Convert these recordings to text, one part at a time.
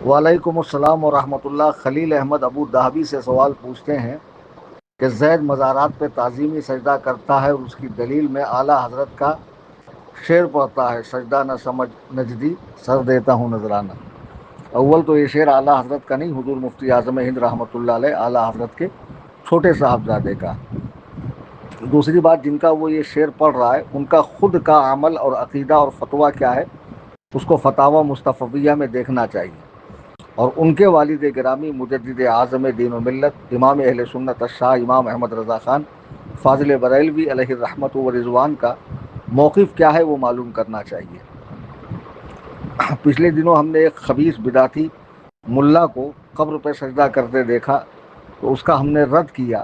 وعلیکم السلام ورحمۃ اللہ۔ خلیل احمد ابو دہبی سے سوال پوچھتے ہیں کہ زید مزارات پہ تعظیمی سجدہ کرتا ہے اور اس کی دلیل میں اعلیٰ حضرت کا شعر پڑھتا ہے، سجدہ نہ سمجھ نجدی سر دیتا ہوں نذرانہ۔ اول تو یہ شعر اعلیٰ حضرت کا نہیں، حضور مفتی اعظم ہند رحمۃ اللہ علیہ اعلیٰ حضرت کے چھوٹے صاحبزادے کا۔ دوسری بات، جن کا وہ یہ شعر پڑھ رہا ہے ان کا خود کا عمل اور عقیدہ اور فتویٰ کیا ہے، اس کو فتاوی مصطفیہ میں دیکھنا چاہیے۔ اور ان کے والد گرامی مجدد اعظم دین و ملت امام اہل سنت الشاہ امام احمد رضا خان فاضل بریلوی علیہ الرحمت و رضوان کا موقف کیا ہے وہ معلوم کرنا چاہیے۔ پچھلے دنوں ہم نے ایک خبیث بدعتی ملا کو قبر پہ سجدہ کرتے دیکھا، تو اس کا ہم نے رد کیا۔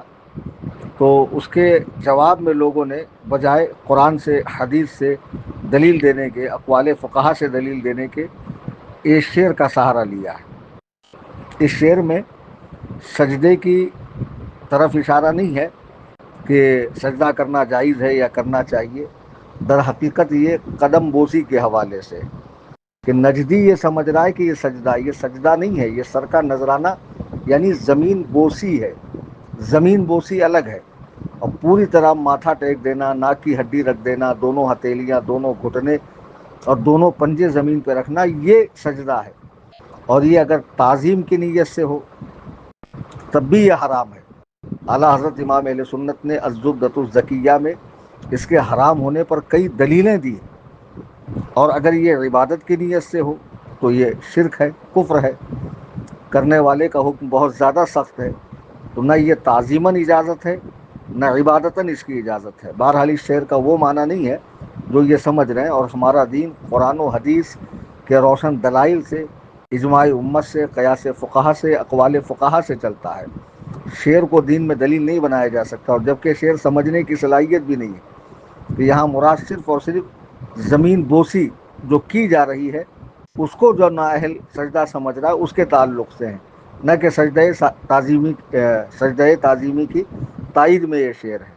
تو اس کے جواب میں لوگوں نے بجائے قرآن سے، حدیث سے دلیل دینے کے، اقوال فقہا سے دلیل دینے کے، اس شعر کا سہارا لیا ہے۔ اس شعر میں سجدے کی طرف اشارہ نہیں ہے کہ سجدہ کرنا جائز ہے یا کرنا چاہیے۔ در حقیقت یہ قدم بوسی کے حوالے سے کہ نجدی یہ سمجھ رہا ہے کہ یہ سجدہ نہیں ہے، یہ سر کا نذرانہ یعنی زمین بوسی ہے۔ زمین بوسی الگ ہے، اور پوری طرح ماتھا ٹیک دینا، ناک کی ہڈی رکھ دینا، دونوں ہتھیلیاں، دونوں گھٹنے اور دونوں پنجے زمین پہ رکھنا، یہ سجدہ ہے۔ اور یہ اگر تعظیم کی نیت سے ہو تب بھی یہ حرام ہے۔ اعلیٰ حضرت امام اہل سنت نے الزبدۃ الزکیہ میں اس کے حرام ہونے پر کئی دلیلیں دی، اور اگر یہ عبادت کی نیت سے ہو تو یہ شرک ہے، کفر ہے، کرنے والے کا حکم بہت زیادہ سخت ہے۔ تو نہ یہ تعظیماً اجازت ہے، نہ عبادتاً اس کی اجازت ہے۔ بہرحال اس شعر کا وہ معنی نہیں ہے جو یہ سمجھ رہے ہیں، اور ہمارا دین قرآن و حدیث کے روشن دلائل سے، اجماع امت سے، قیاس فقہا سے، اقوال فقہا سے چلتا ہے۔ شعر کو دین میں دلیل نہیں بنایا جا سکتا، اور جبکہ شعر سمجھنے کی صلاحیت بھی نہیں ہے کہ یہاں مراد صرف اور صرف زمین بوسی جو کی جا رہی ہے اس کو جو نااہل سجدہ سمجھ رہا ہے اس کے تعلق سے ہیں، نہ کہ سجدہ تعظیمی کی تائید میں یہ شعر ہے۔